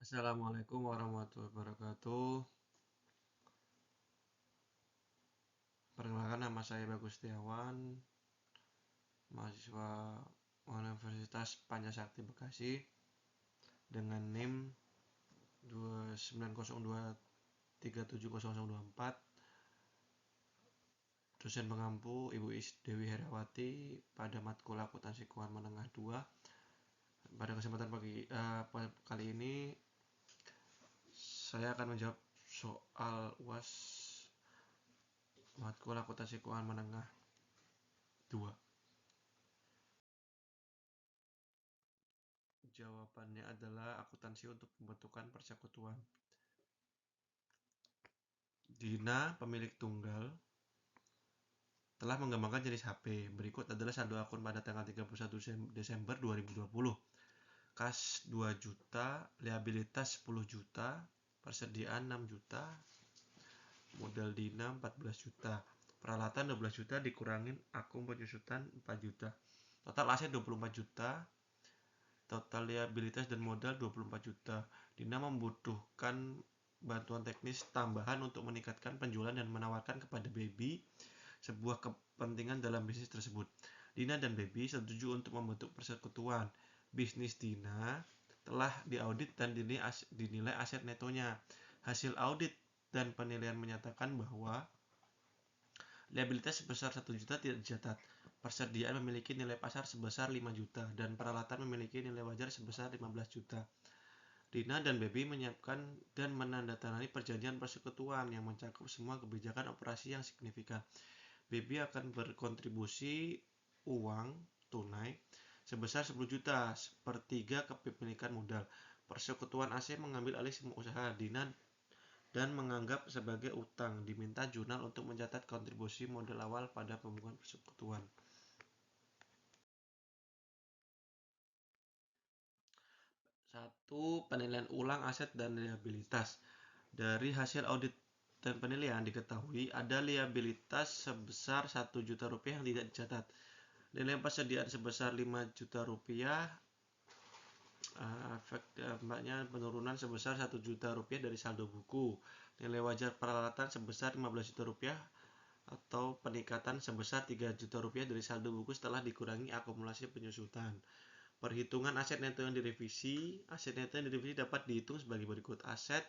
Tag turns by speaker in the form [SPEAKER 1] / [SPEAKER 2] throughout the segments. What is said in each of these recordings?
[SPEAKER 1] Assalamualaikum warahmatullahi wabarakatuh. Perkenalkan, nama saya Bagus Setiawan, mahasiswa Universitas Panjasakti Bekasi dengan NIM 2902370024. Dosen pengampu Ibu Dewi Herawati pada matkul akuntansi keuangan menengah 2. Pada kesempatan kali ini saya akan menjawab soal UAS matkul akuntansi keuangan menengah 2. Jawabannya adalah akuntansi untuk pembentukan persekutuan. Dina, pemilik tunggal, telah mengembangkan jenis HP. Berikut adalah saldo akun pada tanggal 31 Desember 2020. Kas 2 juta, liabilitas 10 juta, persediaan 6 juta, modal Dina 14 juta, peralatan 12 juta dikurangin akun penyusutan 4 juta. Total aset 24 juta, total liabilitas dan modal 24 juta. Dina membutuhkan bantuan teknis tambahan untuk meningkatkan penjualan dan menawarkan kepada Baby sebuah kepentingan dalam bisnis tersebut. Dina dan Baby setuju untuk membentuk persekutuan. Bisnis Dina telah diaudit dan dinilai aset netonya. Hasil audit dan penilaian menyatakan bahwa liabilitas sebesar 1 juta tidak dicatat. Persediaan memiliki nilai pasar sebesar 5 juta dan peralatan memiliki nilai wajar sebesar 15 juta. Dina dan Baby menyiapkan dan menandatangani perjanjian persekutuan yang mencakup semua kebijakan operasi yang signifikan. Baby akan berkontribusi uang tunai sebesar 10 juta, sepertiga kepemilikan modal. Persekutuan AC mengambil alih semua usaha Dina dan menganggap sebagai utang. Diminta jurnal untuk mencatat kontribusi modal awal pada pembukaan persekutuan. 1. Penilaian ulang aset dan liabilitas. Dari hasil audit dan penilaian diketahui ada liabilitas sebesar 1 juta rupiah yang tidak dicatat. Nilai persediaan sebesar 5 juta rupiah. Efek dampaknya penurunan sebesar 1 juta rupiah dari saldo buku. Nilai wajar peralatan sebesar 15 juta rupiah atau peningkatan sebesar 3 juta rupiah dari saldo buku setelah dikurangi akumulasi penyusutan. Perhitungan aset neto yang direvisi. Aset neto yang direvisi dapat dihitung sebagai berikut. Aset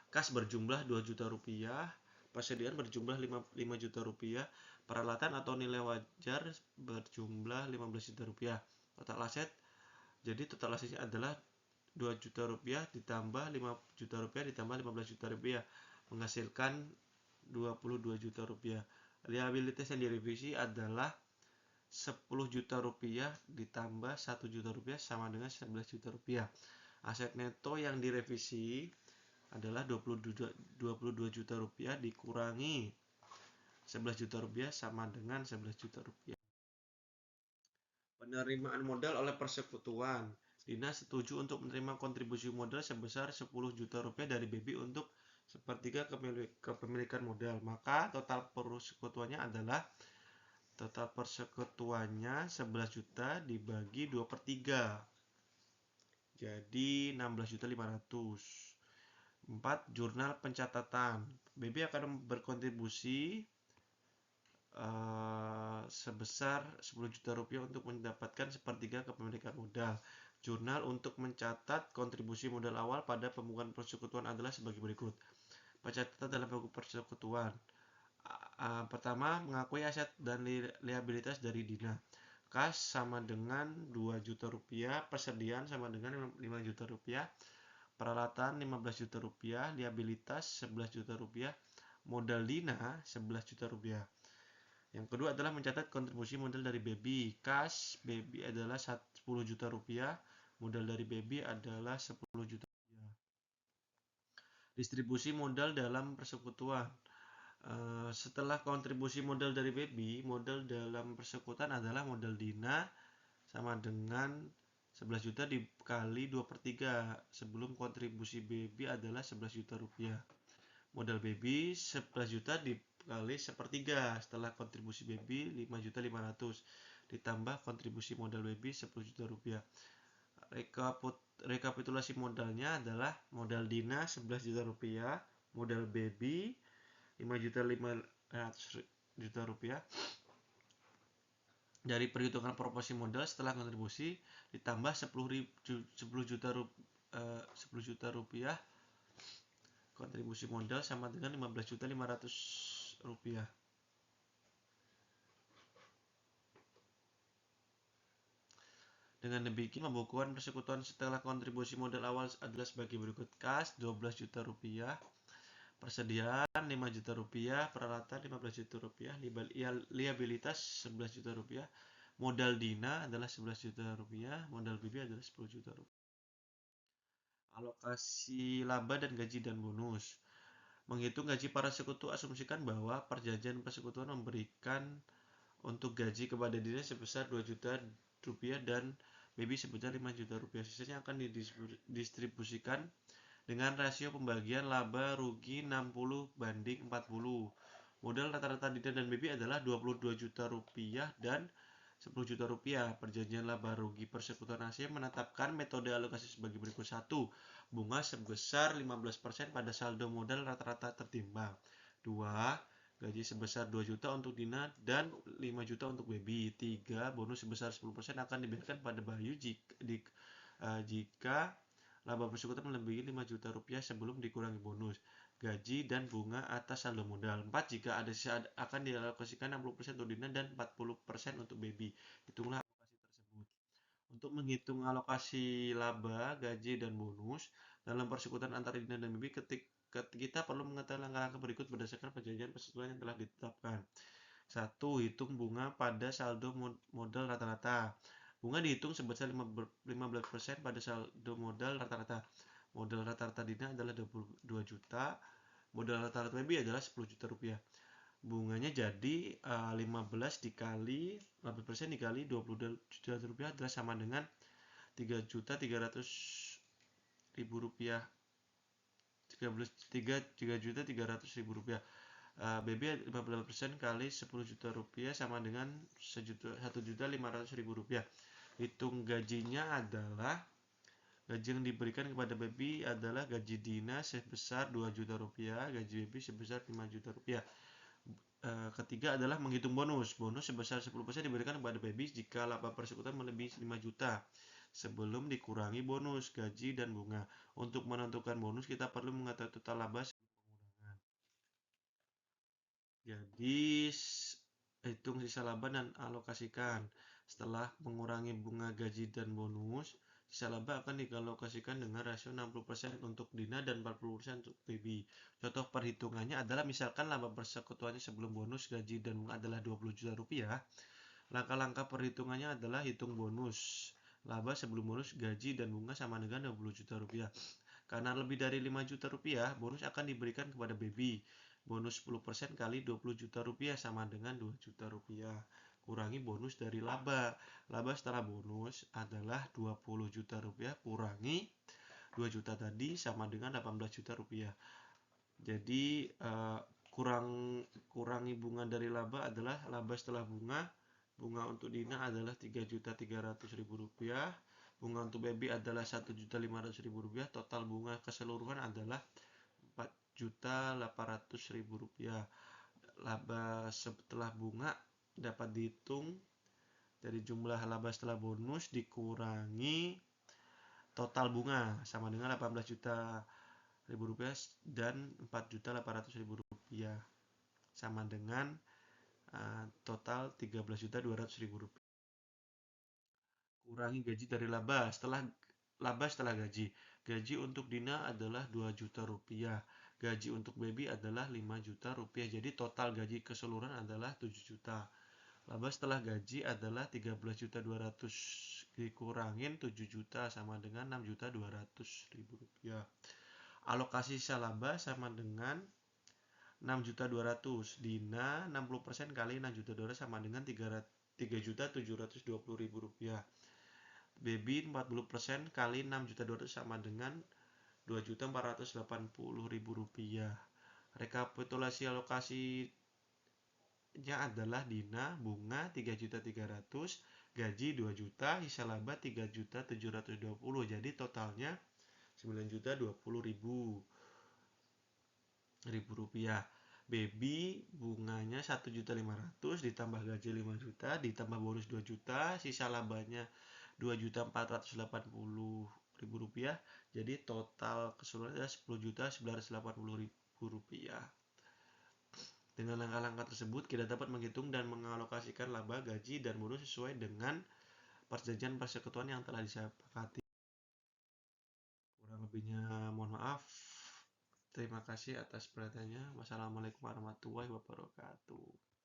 [SPEAKER 1] kas berjumlah 2 juta rupiah, persediaan berjumlah 5 juta rupiah, peralatan atau nilai wajar berjumlah 15 juta rupiah. Total aset, jadi total asetnya adalah 2 juta rupiah ditambah 5 juta rupiah ditambah 15 juta rupiah, menghasilkan 22 juta rupiah. Liabilitas yang direvisi adalah 10 juta rupiah ditambah 1 juta rupiah sama dengan 11 juta rupiah. Aset neto yang direvisi adalah 22 juta rupiah dikurangi 11 juta rupiah sama dengan 11 juta rupiah. Penerimaan modal oleh persekutuan. Dina setuju untuk menerima kontribusi modal sebesar 10 juta rupiah dari Baby untuk sepertiga kepemilikan modal. Maka total persekutuannya adalah 11 juta dibagi 2/3. Jadi 16.500.000. 4. Jurnal pencatatan. Baby akan berkontribusi sebesar 10 juta rupiah untuk mendapatkan sepertiga kepemilikan modal. Jurnal untuk mencatat kontribusi modal awal pada pembukaan persekutuan adalah sebagai berikut. Pencatatan dalam buku persekutuan. Pertama, mengakui aset dan liabilitas dari Dina. Kas sama dengan 2 juta rupiah, persediaan sama dengan 5 juta rupiah, peralatan 15 juta rupiah, liabilitas 11 juta rupiah, modal Dina 11 juta rupiah. Yang kedua adalah mencatat kontribusi modal dari Baby. Kas Baby adalah 10 juta rupiah, modal dari Baby adalah 10 juta rupiah. Distribusi modal dalam persekutuan. Setelah kontribusi modal dari Baby, modal dalam persekutuan adalah modal Dina sama dengan 11 juta dikali 2/3. Sebelum kontribusi Baby adalah 11 juta rupiah. Modal Baby 11 juta dikali 1/3. Setelah kontribusi Baby 5.500.000 ditambah kontribusi modal Baby 10 juta rupiah. rekapitulasi modalnya adalah modal Dina 11 juta rupiah, modal Baby 5.500.000 rupiah. Dari perhitungan proporsi modal setelah kontribusi ditambah 10 juta rupiah kontribusi modal sama dengan 15.500.000 rupiah. Dengan demikian, pembukuan persekutuan setelah kontribusi modal awal adalah sebagai berikut: kas 12 juta rupiah, persediaan 5 juta rupiah, peralatan 15 juta rupiah, liabilitas 11 juta rupiah, modal Dina adalah 11 juta rupiah, modal BB adalah 10 juta rupiah. Alokasi laba dan gaji dan bonus. Menghitung gaji para sekutu, asumsikan bahwa perjanjian persekutuan memberikan untuk gaji kepada Dina sebesar 2 juta rupiah dan Baby sebesar 5 juta rupiah. Sisanya akan didistribusikan dengan rasio pembagian laba rugi 60/40. Modal rata-rata Dina dan Baby adalah 22 juta rupiah dan 10 juta rupiah. Perjanjian laba rugi persekutuan Asia menetapkan metode alokasi sebagai berikut: 1. Bunga sebesar 15% pada saldo modal rata-rata tertimbang. 2. Gaji sebesar 2 juta untuk Dina dan 5 juta untuk Baby. 3. Bonus sebesar 10% akan diberikan pada Bayu jika laba persekutuan melebihi 5 juta rupiah sebelum dikurangi bonus, gaji, dan bunga atas saldo modal. 4. Jika ada sisa akan dialokasikan 60% untuk Dina dan 40% untuk Baby. Hitunglah alokasi tersebut. Untuk menghitung alokasi laba, gaji, dan bonus dalam persekutuan antara Dina dan Baby, kita perlu mengetahui langkah-langkah berikut berdasarkan perjanjian persekutuan yang telah ditetapkan. 1. Hitung bunga pada saldo modal rata-rata. Bunga dihitung sebesar 15% pada saldo modal rata-rata. Modal rata-rata Dina adalah 22 juta, modal rata-rata Baby adalah 10 juta rupiah. Bunganya jadi 15 dikali 15% dikali 22 juta rupiah adalah sama dengan 3.300.000 rupiah. 3.300.000 rupiah. Baby 15% kali 10 juta rupiah sama dengan 1.500.000 rupiah. Hitung gajinya adalah gaji yang diberikan kepada Baby adalah gaji Dina sebesar 2 juta rupiah, gaji Baby sebesar 5 juta rupiah. Ketiga adalah menghitung bonus. Bonus sebesar 10% diberikan kepada Baby jika laba persekutuan melebihi 5 juta sebelum dikurangi bonus, gaji, dan bunga. Untuk menentukan bonus, kita perlu mengetahui total laba sebelum pengurangan. Jadi, hitung sisa laba dan alokasikan. Setelah mengurangi bunga, gaji, dan bonus, sisa laba akan dialokasikan dengan rasio 60% untuk Dina dan 40% untuk Baby. Contoh perhitungannya adalah misalkan laba persekutuannya sebelum bonus, gaji, dan bunga adalah 20 juta rupiah. Langkah-langkah perhitungannya adalah hitung bonus. Laba sebelum bonus, gaji, dan bunga sama dengan 20 juta rupiah. Karena lebih dari 5 juta rupiah, bonus akan diberikan kepada Baby. Bonus 10% kali 20 juta rupiah sama dengan 2 juta rupiah. Kurangi bonus dari laba. Laba setelah bonus adalah 20 juta rupiah kurangi 2 juta tadi sama dengan 18 juta rupiah. Jadi kurangi bunga dari laba adalah laba setelah bunga. Bunga untuk Dina adalah 3.300.000 rupiah. Bunga untuk Baby adalah 1.500.000 rupiah. Total bunga keseluruhan adalah 4.800.000 rupiah. Laba setelah bunga dapat dihitung dari jumlah laba setelah bonus dikurangi total bunga sama dengan 18 juta rupiah dan 4.800.000 rupiah sama dengan total 13.200.000 rupiah. Kurangi gaji dari laba setelah gaji. Gaji untuk Dina adalah 2 juta rupiah. Gaji untuk Baby adalah 5 juta rupiah. Jadi total gaji keseluruhan adalah 7 juta. Laba setelah gaji adalah 13.200 dikurangin 7 juta sama dengan 6.200.000 rupiah. Alokasi sisa laba sama dengan 6.200. Dina 60% kali 6.200 sama dengan 3.720.000 rupiah. Baby 40% kali 6.200 sama dengan 2.480.000 rupiah. Rekapitulasi alokasinya adalah Dina bunga 3.300, gaji 2 juta, sisa laba 3.720.000. Jadi totalnya 9.020.000 rupiah. Baby bunganya 1.500.000 ditambah gaji 5 juta ditambah bonus 2 juta, sisa labanya 2.480.000 rupiah. Jadi total keseluruhan adalah 10.980.000 rupiah. Dengan langkah-langkah tersebut kita dapat menghitung dan mengalokasikan laba, gaji, dan bonus sesuai dengan perjanjian persekutuan yang telah disepakati. Kurang lebihnya mohon maaf. Terima kasih atas perhatiannya. Wassalamualaikum warahmatullahi wabarakatuh.